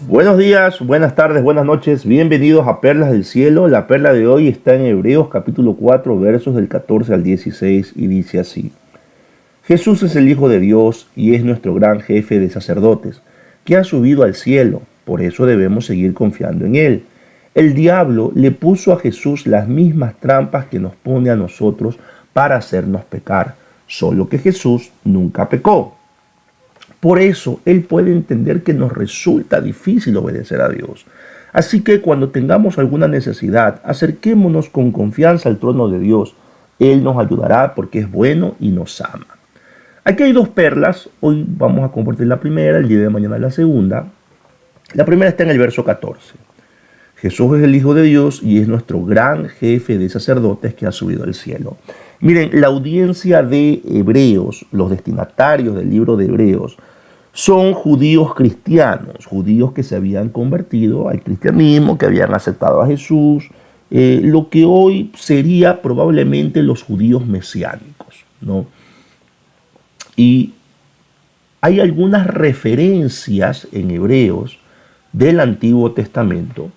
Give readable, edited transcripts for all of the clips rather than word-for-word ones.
Buenos días, buenas tardes, buenas noches, bienvenidos a Perlas del Cielo. La perla de hoy está en Hebreos capítulo 4, versos del 14 al 16 y dice así. Jesús es el Hijo de Dios y es nuestro gran jefe de sacerdotes, que ha subido al cielo, por eso debemos seguir confiando en Él. El diablo le puso a Jesús las mismas trampas que nos pone a nosotros para hacernos pecar, solo que Jesús nunca pecó. Por eso Él puede entender que nos resulta difícil obedecer a Dios. Así que cuando tengamos alguna necesidad, acerquémonos con confianza al trono de Dios. Él nos ayudará porque es bueno y nos ama. Aquí hay dos perlas. Hoy vamos a compartir la primera, el día de mañana la segunda. La primera está en el verso 14. Jesús es el Hijo de Dios y es nuestro gran jefe de sacerdotes que ha subido al cielo. Miren, la audiencia de Hebreos, los destinatarios del libro de Hebreos, son judíos cristianos, judíos que se habían convertido al cristianismo, que habían aceptado a Jesús, lo que hoy sería probablemente los judíos mesiánicos, ¿no? Y hay algunas referencias en Hebreos del Antiguo Testamento,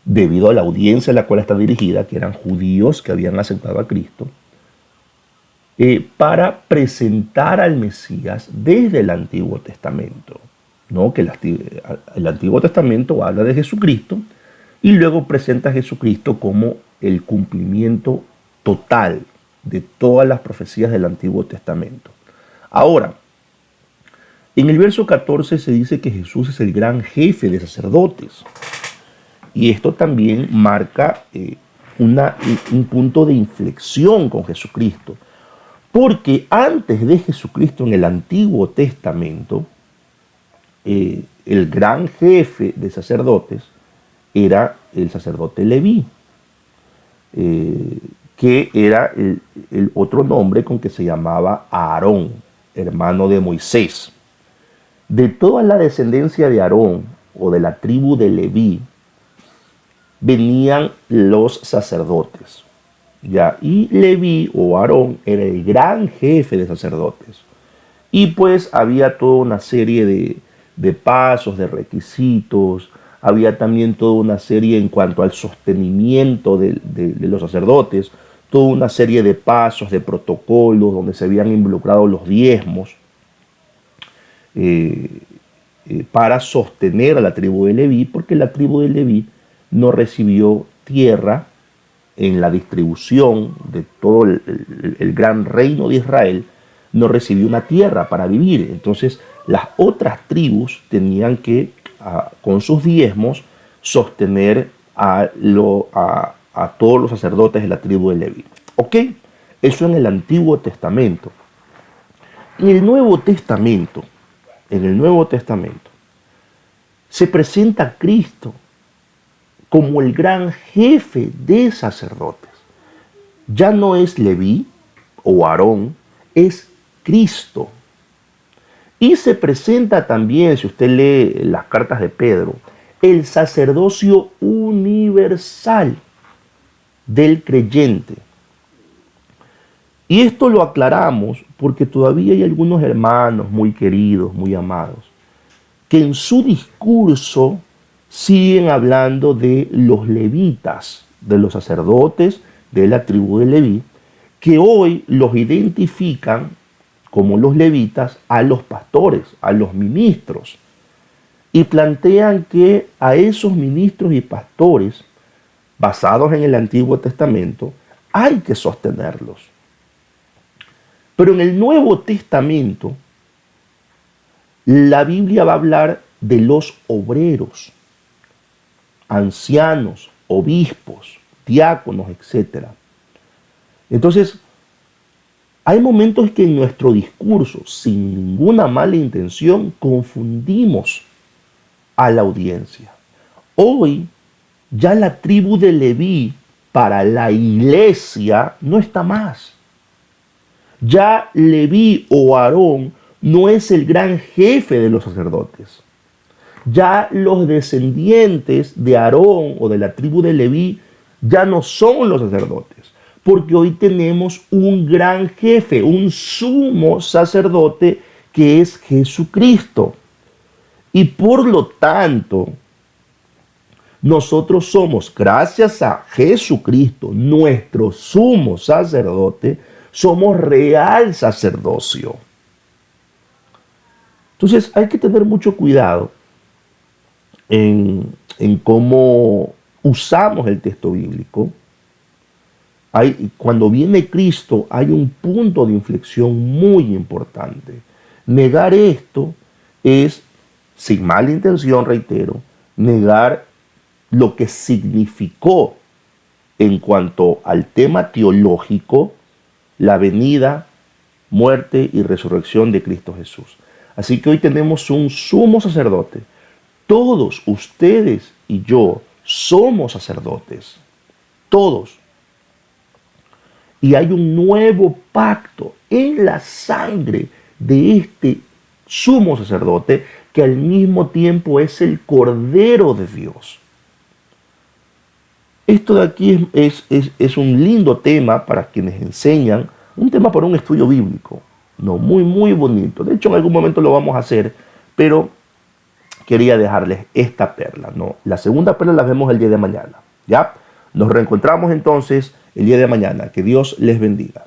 debido a la audiencia a la cual está dirigida, que eran judíos que habían aceptado a Cristo, para presentar al Mesías desde el Antiguo Testamento, ¿no? Que el Antiguo Testamento habla de Jesucristo y luego presenta a Jesucristo como el cumplimiento total de todas las profecías del Antiguo Testamento. Ahora, en el verso 14 se dice que Jesús es el gran jefe de sacerdotes. Y esto también marca un punto de inflexión con Jesucristo. Porque antes de Jesucristo en el Antiguo Testamento, el gran jefe de sacerdotes era el sacerdote Leví, que era el otro nombre con que se llamaba Aarón, hermano de Moisés. De toda la descendencia de Aarón o de la tribu de Leví, venían los sacerdotes. ¿Ya? Y Leví o Aarón era el gran jefe de sacerdotes. Y pues había toda una serie de pasos, de requisitos. Había también toda una serie en cuanto al sostenimiento de los sacerdotes. Toda una serie de pasos, de protocolos donde se habían involucrado los diezmos para sostener a la tribu de Leví, porque la tribu de Leví no recibió tierra en la distribución de todo el gran reino de Israel, no recibió una tierra para vivir. Entonces las otras tribus tenían que, con sus diezmos, sostener a todos los sacerdotes de la tribu de Leví. ¿Ok? Eso en el Antiguo Testamento. En el Nuevo Testamento, se presenta a Cristo como el gran jefe de sacerdotes. Ya no es Leví o Aarón, es Cristo. Y se presenta también, si usted lee las cartas de Pedro, el sacerdocio universal del creyente. Y esto lo aclaramos porque todavía hay algunos hermanos muy queridos, muy amados, que en su discurso siguen hablando de los levitas, de los sacerdotes de la tribu de Leví, que hoy los identifican como los levitas a los pastores, a los ministros, y plantean que a esos ministros y pastores, basados en el Antiguo Testamento, hay que sostenerlos. Pero en el Nuevo Testamento, la Biblia va a hablar de los obreros, ancianos, obispos, diáconos, etc. Entonces, hay momentos que en nuestro discurso, sin ninguna mala intención, confundimos a la audiencia. Hoy, ya la tribu de Leví para la iglesia no está más. Ya Leví o Aarón no es el gran jefe de los sacerdotes. Ya los descendientes de Aarón o de la tribu de Leví ya no son los sacerdotes, porque hoy tenemos un gran jefe, un sumo sacerdote que es Jesucristo. Y por lo tanto, nosotros somos, gracias a Jesucristo, nuestro sumo sacerdote, somos real sacerdocio. Entonces hay que tener mucho cuidado en cómo usamos el texto bíblico. Cuando viene Cristo hay un punto de inflexión muy importante. Negar esto es, sin mala intención, reitero, negar lo que significó en cuanto al tema teológico la venida, muerte y resurrección de Cristo Jesús. Así que hoy tenemos un sumo sacerdote. Todos ustedes y yo somos sacerdotes. Todos. Y hay un nuevo pacto en la sangre de este sumo sacerdote que al mismo tiempo es el Cordero de Dios. Esto de aquí es un lindo tema para quienes enseñan, un tema para un estudio bíblico, no, muy, muy bonito. De hecho, en algún momento lo vamos a hacer, pero quería dejarles esta perla, ¿no? La segunda perla la vemos el día de mañana, ¿ya? Nos reencontramos entonces el día de mañana. Que Dios les bendiga.